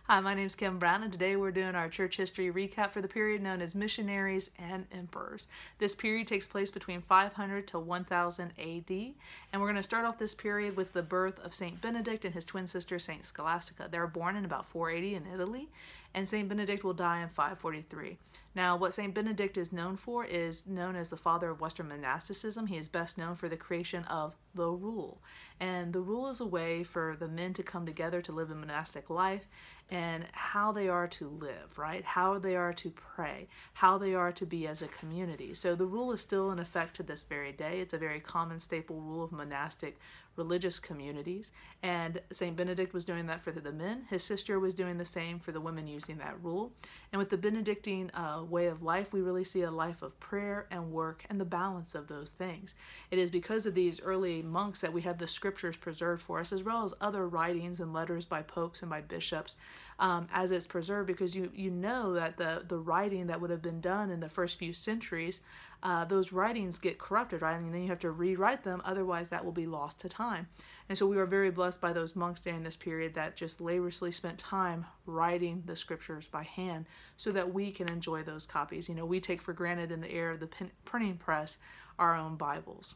Hi, my name is Kim Brown, and today we're doing our church history recap for the period known as Missionaries and Emperors. This period takes place between 500 to 1000 AD, and we're going to start off this period with the birth of Saint Benedict and his twin sister Saint Scholastica. They were born in about 480 in Italy, and Saint Benedict will die in 543. Now, what Saint Benedict is known for is known as the father of Western monasticism. He is best known for the creation of the rule. And the rule is a way for the men to come together to live a monastic life and how they are to live, right? How they are to pray, how they are to be as a community. So the rule is still in effect to this very day. It's a very common staple rule of monastic religious communities. And St. Benedict was doing that for the men. His sister was doing the same for the women using that rule. And with the Benedictine way of life, we really see a life of prayer and work and the balance of those things. It is because of these early monks that we have the scriptures preserved for us, as well as other writings and letters by popes and by bishops, as it's preserved, because you know that the writing that would have been done in the first few centuries, those writings get corrupted, right? And then you have to rewrite them, otherwise that will be lost to time. And so we were very blessed by those monks during this period that just laboriously spent time writing the scriptures by hand so that we can enjoy those copies. You know, we take for granted in the era of the printing press our own Bibles.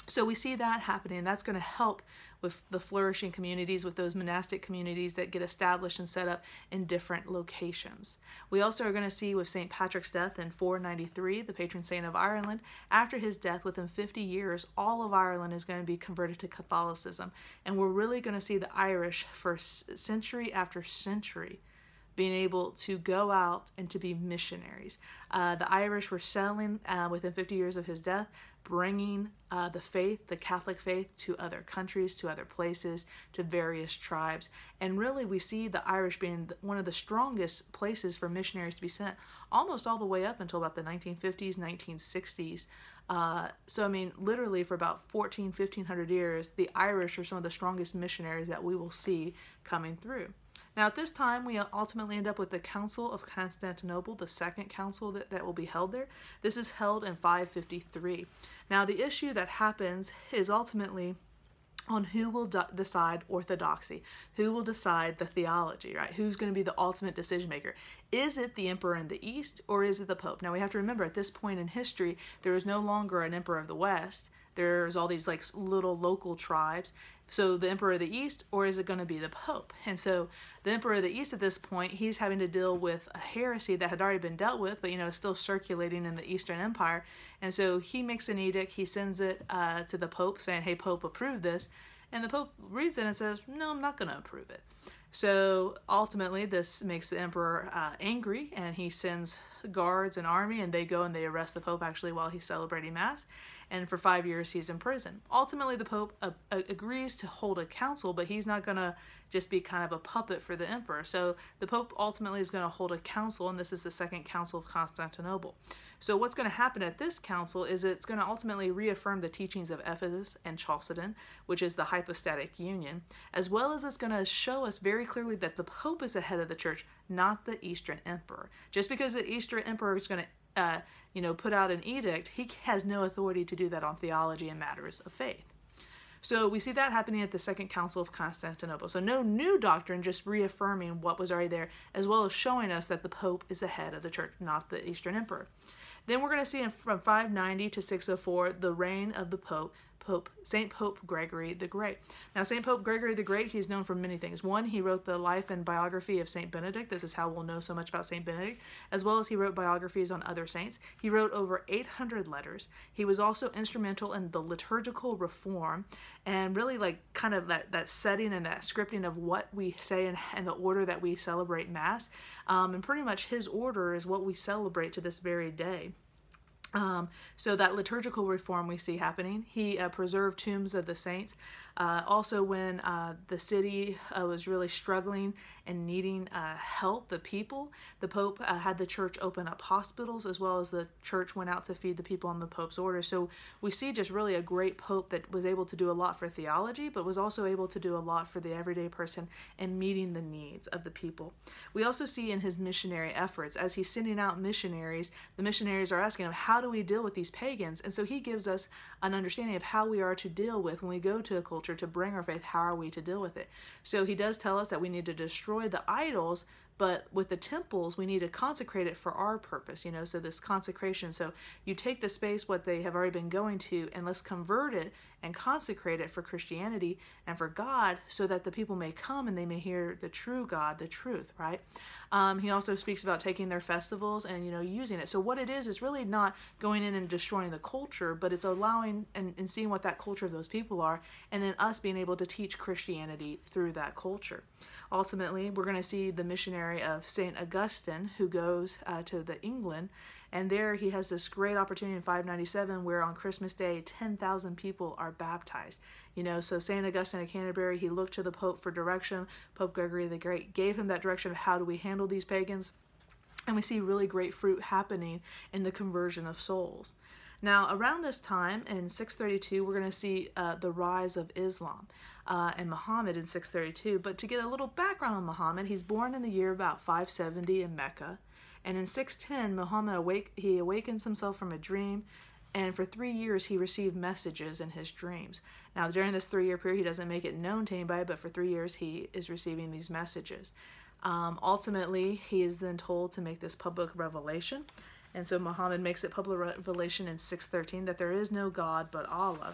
So we see that happening, and that's going to help with the flourishing communities, with those monastic communities that get established and set up in different locations. We also are going to see with St. Patrick's death in 493, the patron saint of Ireland, after his death, within 50 years, all of Ireland is going to be converted to Catholicism. And we're really going to see the Irish for century after century being able to go out and to be missionaries. The Irish were settling within 50 years of his death, bringing the faith, the Catholic faith, to other countries, to other places, to various tribes. And really we see the Irish being one of the strongest places for missionaries to be sent, almost all the way up until about the 1950s, 1960s. So I mean, literally for about 1500 years, the Irish are some of the strongest missionaries that we will see coming through. Now at this time, we ultimately end up with the Council of Constantinople, the second council that will be held there. This is held in 553. Now the issue that happens is ultimately on who will decide orthodoxy, who will decide the theology, right? Who's going to be the ultimate decision maker? Is it the emperor in the East, or is it the Pope? Now we have to remember, at this point in history, there is no longer an emperor of the West. There's all these like little local tribes. So the emperor of the East, or is it going to be the Pope? And so the emperor of the East at this point, he's having to deal with a heresy that had already been dealt with, but you know, is still circulating in the Eastern Empire. And so he makes an edict, he sends it to the Pope saying, hey, Pope, approve this. And the Pope reads it and says, no, I'm not going to approve it. So ultimately this makes the emperor angry, and he sends guards and army, and they go and they arrest the Pope actually while he's celebrating Mass. And for 5 years he's in prison. Ultimately the Pope agrees to hold a council, but he's not going to just be kind of a puppet for the emperor. So the Pope ultimately is going to hold a council, and this is the Second Council of Constantinople. So what's going to happen at this council is it's going to ultimately reaffirm the teachings of Ephesus and Chalcedon, which is the hypostatic union, as well as it's going to show us very clearly that the Pope is the head of the church, not the Eastern Emperor. Just because the Eastern Emperor is going to put out an edict, he has no authority to do that on theology and matters of faith. So we see that happening at the Second Council of Constantinople. So no new doctrine, just reaffirming what was already there, as well as showing us that the Pope is the head of the church, not the Eastern Emperor. Then we're going to see from 590 to 604 the reign of the Saint Pope Gregory the Great. Now, Saint Pope Gregory the Great, he's known for many things. One, he wrote the life and biography of Saint Benedict. This is how we'll know so much about Saint Benedict, as well as he wrote biographies on other saints. He wrote over 800 letters. He was also instrumental in the liturgical reform, and really like kind of that setting and that scripting of what we say and the order that we celebrate Mass. And pretty much his order is what we celebrate to this very day. So that liturgical reform we see happening. He preserved tombs of the saints. Also when the city was really struggling and needing help, the people, the Pope had the church open up hospitals, as well as the church went out to feed the people on the Pope's orders. So we see just really a great Pope that was able to do a lot for theology, but was also able to do a lot for the everyday person and meeting the needs of the people. We also see in his missionary efforts, as he's sending out missionaries, the missionaries are asking him, how do we deal with these pagans? And so he gives us an understanding of how we are to deal with when we go to a culture culture to bring our faith, how are we to deal with it? So he does tell us that we need to destroy the idols, but with the temples, we need to consecrate it for our purpose, so this consecration. So you take the space, what they have already been going to, and let's convert it and consecrate it for Christianity and for God, so that the people may come and they may hear the true God, the truth, right? He also speaks about taking their festivals and, using it. So what it is really not going in and destroying the culture, but it's allowing and seeing what that culture of those people are, and then us being able to teach Christianity through that culture. Ultimately, we're going to see the missionary of St. Augustine, who goes to the England, and there he has this great opportunity in 597 where on Christmas Day 10,000 people are baptized. So St. Augustine of Canterbury, he looked to the Pope for direction. Pope Gregory the Great gave him that direction of how do we handle these pagans, and we see really great fruit happening in the conversion of souls. Now, around this time, in 632, we're going to see the rise of Islam and Muhammad in 632. But to get a little background on Muhammad, he's born in the year about 570 in Mecca. And in 610, Muhammad awakens himself from a dream, and for 3 years he received messages in his dreams. Now, during this 3-year period, he doesn't make it known to anybody, but for 3 years he is receiving these messages. Ultimately, he is then told to make this public revelation. And so Muhammad makes it public revelation in 613 that there is no God but Allah.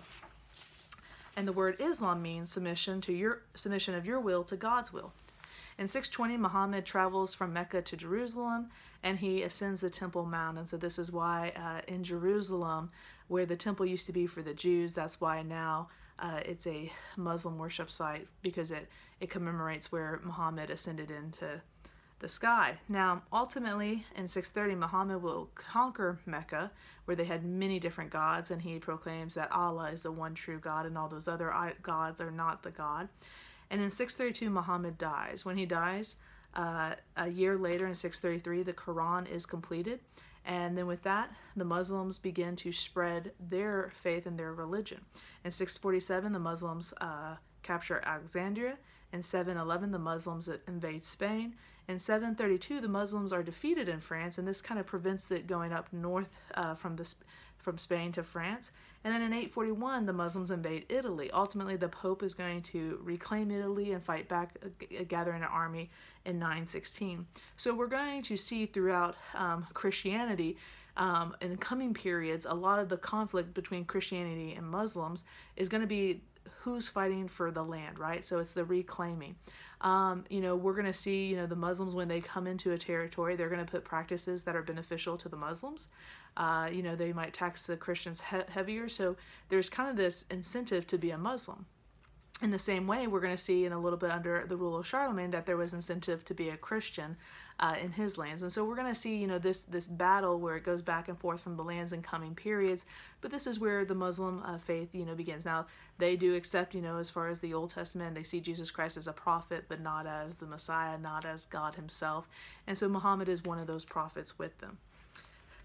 And the word Islam means submission of your will to God's will. In 620, Muhammad travels from Mecca to Jerusalem, and he ascends the Temple Mount. And so this is why in Jerusalem, where the temple used to be for the Jews, that's why now it's a Muslim worship site, because it commemorates where Muhammad ascended into the sky. Now, ultimately, in 630, Muhammad will conquer Mecca, where they had many different gods, and he proclaims that Allah is the one true God, and all those other gods are not the God. And in 632, Muhammad dies. When he dies, a year later, in 633, the Quran is completed. And then with that, the Muslims begin to spread their faith and their religion. In 647, the Muslims capture Alexandria. In 711, the Muslims invade Spain. In 732, the Muslims are defeated in France, and this kind of prevents it going up north from Spain to France. And then in 841, the Muslims invade Italy. Ultimately, the Pope is going to reclaim Italy and fight back, gathering an army in 916. So we're going to see throughout Christianity, in coming periods, a lot of the conflict between Christianity and Muslims is going to be who's fighting for the land, right? So it's the reclaiming. We're going to see, the Muslims, when they come into a territory, they're going to put practices that are beneficial to the Muslims. They might tax the Christians heavier. So there's kind of this incentive to be a Muslim. In the same way, we're going to see in a little bit under the rule of Charlemagne that there was incentive to be a Christian in his lands. And so we're going to see, this battle where it goes back and forth from the lands in coming periods. But this is where the Muslim faith, begins. Now, they do accept, as far as the Old Testament, they see Jesus Christ as a prophet, but not as the Messiah, not as God himself. And so Muhammad is one of those prophets with them.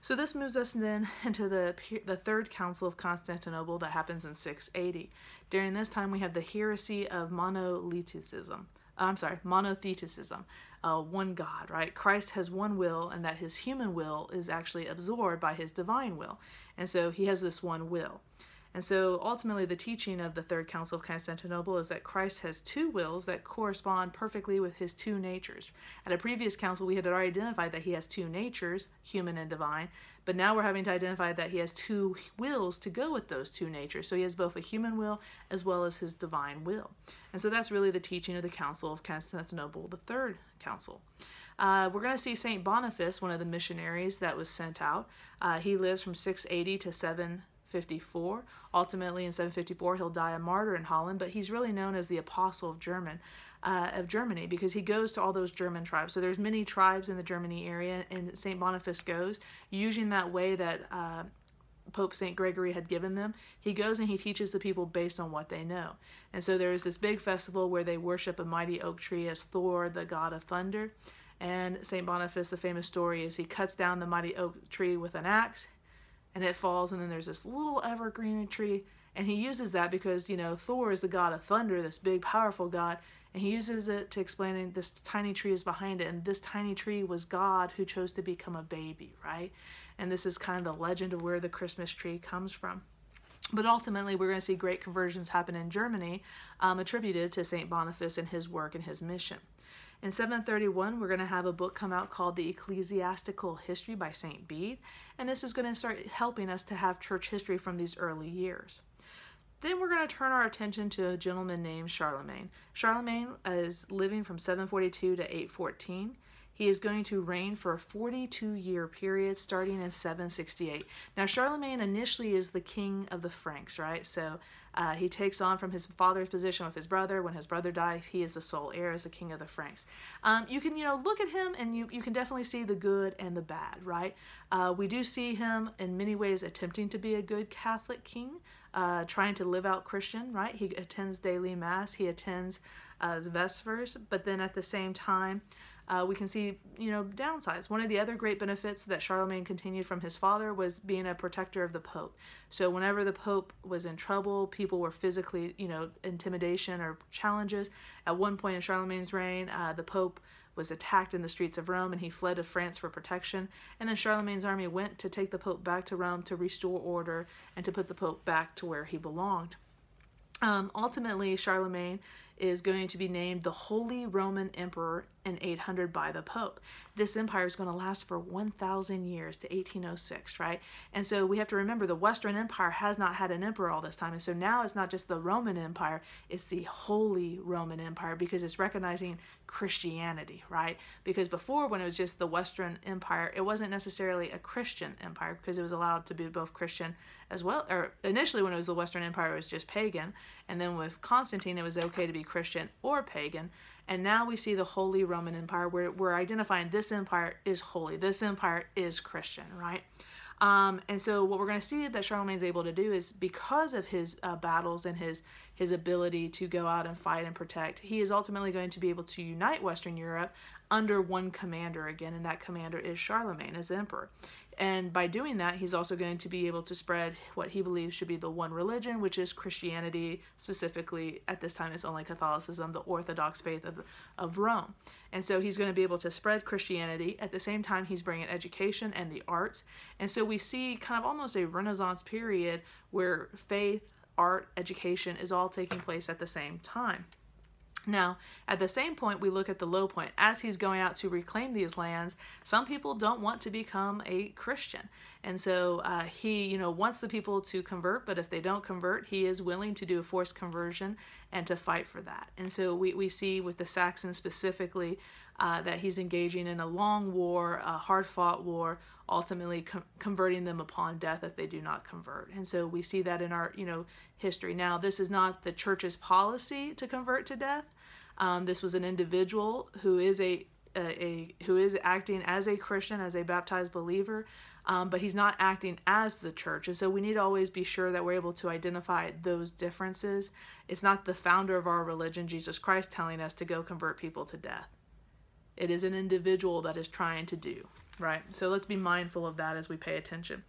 So this moves us then into the Third Council of Constantinople that happens in 680. During this time, we have the heresy of monotheitism. One God, right? Christ has one will, and that his human will is actually absorbed by his divine will. And so he has this one will. And so ultimately the teaching of the Third Council of Constantinople is that Christ has two wills that correspond perfectly with his two natures. At a previous council, we had already identified that he has two natures, human and divine, but now we're having to identify that he has two wills to go with those two natures. So he has both a human will as well as his divine will. And so that's really the teaching of the Council of Constantinople, the Third Council. We're going to see St. Boniface, one of the missionaries that was sent out. He lives from 680 to 754. Ultimately, in 754, he'll die a martyr in Holland, but he's really known as the Apostle of Germany, because he goes to all those German tribes. So there's many tribes in the Germany area, and St. Boniface goes using that way that Pope St. Gregory had given them. He goes and he teaches the people based on what they know. And so there's this big festival where they worship a mighty oak tree as Thor, the god of thunder. And St. Boniface, the famous story is he cuts down the mighty oak tree with an axe, and it falls, and then there's this little evergreen tree, and he uses that because, Thor is the god of thunder, this big, powerful god, and he uses it to explain this tiny tree is behind it, and this tiny tree was God who chose to become a baby, right? And this is kind of the legend of where the Christmas tree comes from. But ultimately, we're going to see great conversions happen in Germany, attributed to St. Boniface and his work and his mission. In 731, we're going to have a book come out called The Ecclesiastical History by St. Bede, and this is going to start helping us to have church history from these early years. Then we're going to turn our attention to a gentleman named Charlemagne. Charlemagne is living from 742 to 814. He is going to reign for a 42-year period starting in 768. Now, Charlemagne initially is the king of the Franks, right? So he takes on from his father's position with his brother. When his brother dies, he is the sole heir as the king of the Franks. You can, look at him and you can definitely see the good and the bad, right? We do see him in many ways attempting to be a good Catholic king, trying to live out Christian, right? He attends daily mass, he attends Vespers, but then at the same time, we can see, downsides. One of the other great benefits that Charlemagne continued from his father was being a protector of the Pope. So whenever the Pope was in trouble, people were physically, intimidation or challenges. At one point in Charlemagne's reign, the Pope was attacked in the streets of Rome and he fled to France for protection. And then Charlemagne's army went to take the Pope back to Rome to restore order and to put the Pope back to where he belonged. Ultimately, Charlemagne is going to be named the Holy Roman Emperor in 800 by the Pope. This empire is going to last for 1,000 years to 1806, right? And so we have to remember the Western Empire has not had an emperor all this time. And so now it's not just the Roman Empire, it's the Holy Roman Empire because it's recognizing Christianity, right? Because before, when it was just the Western Empire, it wasn't necessarily a Christian empire because it was allowed to be both Christian as well. Or initially when it was the Western Empire, it was just pagan. And then with Constantine, it was okay to be Christian or pagan. And now we see the Holy Roman Empire where we're identifying this empire is holy. This empire is Christian, right? And so what we're going to see that Charlemagne's able to do is because of his battles and his ability to go out and fight and protect, he is ultimately going to be able to unite Western Europe under one commander again, and that commander is Charlemagne as emperor. And by doing that, he's also going to be able to spread what he believes should be the one religion, which is Christianity. Specifically, at this time, it's only Catholicism, the Orthodox faith of Rome. And so he's going to be able to spread Christianity. At the same time, he's bringing education and the arts. And so we see kind of almost a Renaissance period where faith, art, education is all taking place at the same time. Now, at the same point, we look at the low point. As he's going out to reclaim these lands, some people don't want to become a Christian. And so he, wants the people to convert, but if they don't convert, he is willing to do a forced conversion and to fight for that. And so we see with the Saxons specifically that he's engaging in a long war, a hard-fought war, ultimately converting them upon death if they do not convert. And so we see that in our, history. Now, this is not the church's policy to convert to death. This was an individual who is who is acting as a Christian, as a baptized believer, but he's not acting as the church. And so we need to always be sure that we're able to identify those differences. It's not the founder of our religion, Jesus Christ, telling us to go convert people to death. It is an individual that is trying to do, right? So let's be mindful of that as we pay attention.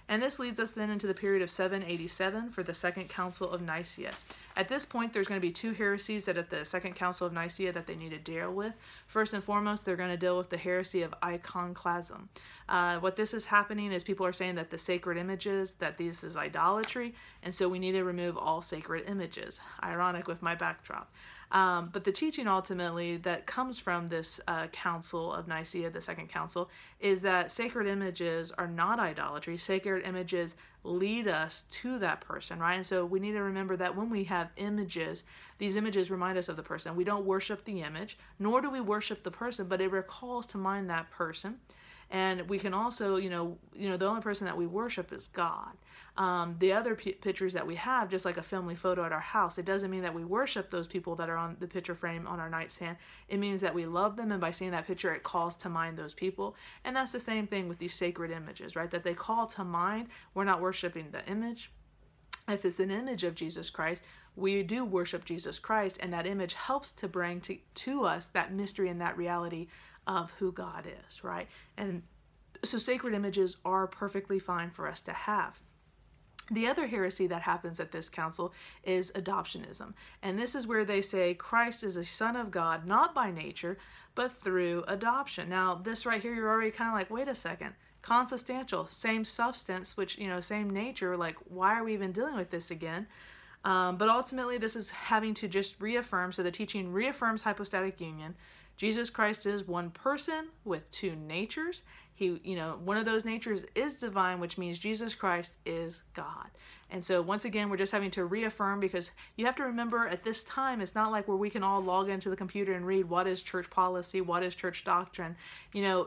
And this leads us then into the period of 787 for the Second Council of Nicaea. At this point, there's going to be two heresies that at the Second Council of Nicaea that they need to deal with. First and foremost, they're going to deal with the heresy of Iconoclasm. What this is happening is people are saying that the sacred images, that this is idolatry, and so we need to remove all sacred images. Ironic with my backdrop. But the teaching ultimately that comes from this Council of Nicaea, the Second Council, is that sacred images are not idolatry. Sacred images lead us to that person, right? And so we need to remember that when we have images, these images remind us of the person. We don't worship the image, nor do we worship the person, but it recalls to mind that person. And we can also, the only person that we worship is God. The other pictures that we have, just like a family photo at our house, it doesn't mean that we worship those people that are on the picture frame on our nightstand. It means that we love them, and by seeing that picture, it calls to mind those people. And that's the same thing with these sacred images, right? That they call to mind. We're not worshiping the image. If it's an image of Jesus Christ, we do worship Jesus Christ, and that image helps to bring to us that mystery and that reality of who God is, right? And so sacred images are perfectly fine for us to have. The other heresy that happens at this council is adoptionism. And this is where they say Christ is a son of God, not by nature, but through adoption. Now, this right here, you're already kind of like, wait a second. consubstantial, same substance, which, same nature. Like, why are we even dealing with this again? But ultimately, this is having to just reaffirm. So the teaching reaffirms hypostatic union. Jesus Christ is one person with two natures. He, one of those natures is divine, which means Jesus Christ is God. And so once again, we're just having to reaffirm, because you have to remember at this time, it's not like where we can all log into the computer and read what is church policy, what is church doctrine.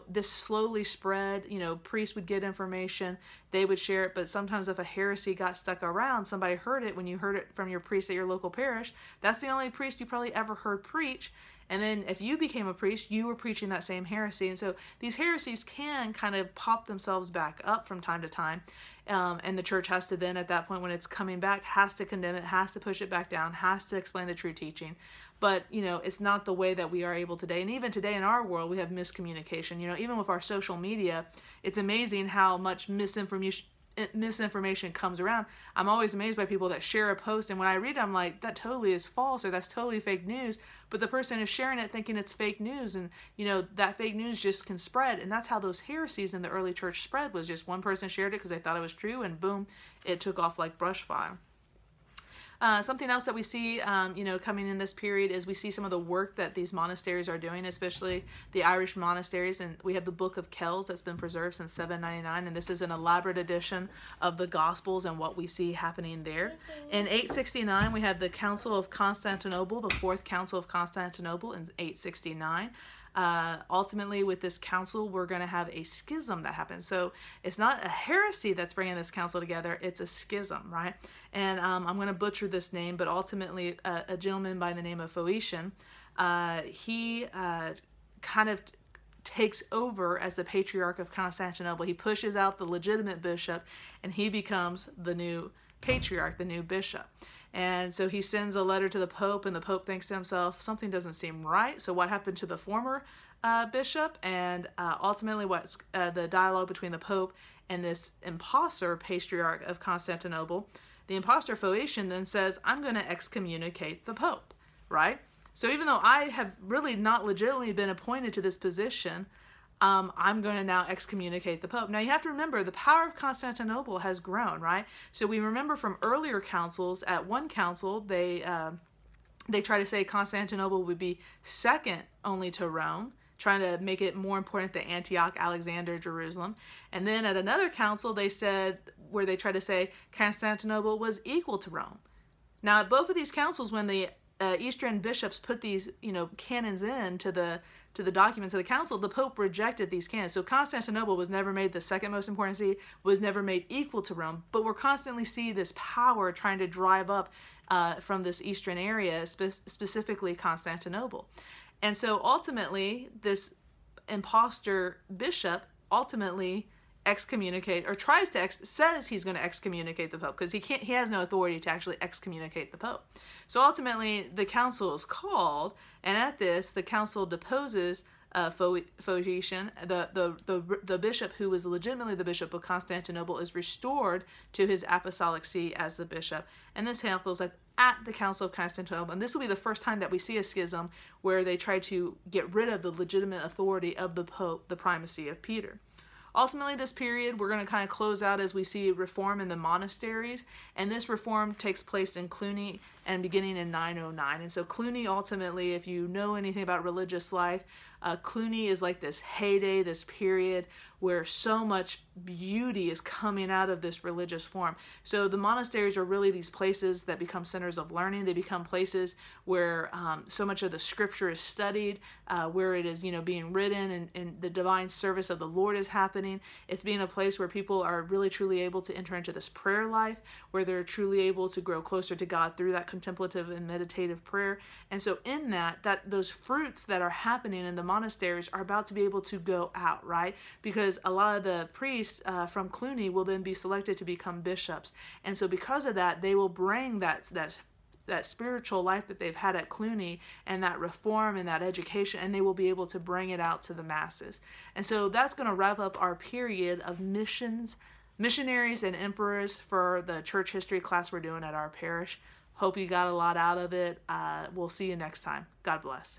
This slowly spread. Priests would get information, they would share it, but sometimes if a heresy got stuck around, somebody heard it when you heard it from your priest at your local parish, that's the only priest you probably ever heard preach. And then if you became a priest, you were preaching that same heresy. And so these heresies can kind of pop themselves back up from time to time. And the church has to then, at that point when it's coming back, has to condemn it, has to push it back down, has to explain the true teaching. But, it's not the way that we are able today. And even today in our world, we have miscommunication. Even with our social media, it's amazing how much misinformation comes around. I'm always amazed by people that share a post, and when I read it, I'm like, that totally is false, or that's totally fake news, but the person is sharing it thinking it's fake news, and that fake news just can spread. And that's how those heresies in the early church spread, was just one person shared it because they thought it was true, and boom, it took off like brush fire. Something else that we see, coming in this period is we see some of the work that these monasteries are doing, especially the Irish monasteries. And we have the Book of Kells that's been preserved since 799, and this is an elaborate edition of the Gospels and what we see happening there. In 869, we have the Council of Constantinople, the Fourth Council of Constantinople in 869. Ultimately, with this council, we're going to have a schism that happens. So it's not a heresy that's bringing this council together, it's a schism, right? And I'm going to butcher this name, but ultimately a gentleman by the name of Phoetian, he kind of takes over as the Patriarch of Constantinople. He pushes out the legitimate bishop, and he becomes the new patriarch, the new bishop. And so he sends a letter to the Pope, and the Pope thinks to himself, something doesn't seem right. So what happened to the former bishop? And ultimately what's the dialogue between the Pope and this impostor Patriarch of Constantinople. The impostor Phoetian then says, I'm going to excommunicate the Pope, right? So even though I have really not legitimately been appointed to this position, I'm going to now excommunicate the Pope. Now you have to remember, the power of Constantinople has grown, right? So we remember from earlier councils, at one council, they try to say Constantinople would be second only to Rome, trying to make it more important than Antioch, Alexander, Jerusalem. And then at another council, they said, where they tried to say Constantinople was equal to Rome. Now at both of these councils, when the Eastern bishops put these, canons into the documents of the council, the Pope rejected these canons. So Constantinople was never made the second most important see, was never made equal to Rome. But we're constantly see this power trying to drive up from this Eastern area, specifically Constantinople. And so ultimately, this imposter bishop ultimately says he's going to excommunicate the Pope, because he has no authority to actually excommunicate the Pope. So ultimately the council is called, and at this the council deposes Phoetian. The bishop who was legitimately the bishop of Constantinople is restored to his apostolic see as the bishop, and this happens at the Council of Constantinople. And this will be the first time that we see a schism where they try to get rid of the legitimate authority of the Pope, the primacy of Peter. Ultimately, this period, we're going to kind of close out as we see reform in the monasteries, and this reform takes place in Cluny and beginning in 909. And so Cluny, ultimately, if you know anything about religious life, Cluny is like this heyday, this period where so much beauty is coming out of this religious form. So the monasteries are really these places that become centers of learning. They become places where so much of the scripture is studied, where it is, being written, and the divine service of the Lord is happening. It's being a place where people are really truly able to enter into this prayer life, where they're truly able to grow closer to God through that contemplative and meditative prayer. And so in that those fruits that are happening in the monasteries are about to be able to go out, right? Because a lot of the priests from Cluny will then be selected to become bishops. And so because of that, they will bring that spiritual life that they've had at Cluny, and that reform and that education, and they will be able to bring it out to the masses. And so that's going to wrap up our period of missionaries and emperors for the church history class we're doing at our parish. Hope you got a lot out of it. We'll see you next time. God bless.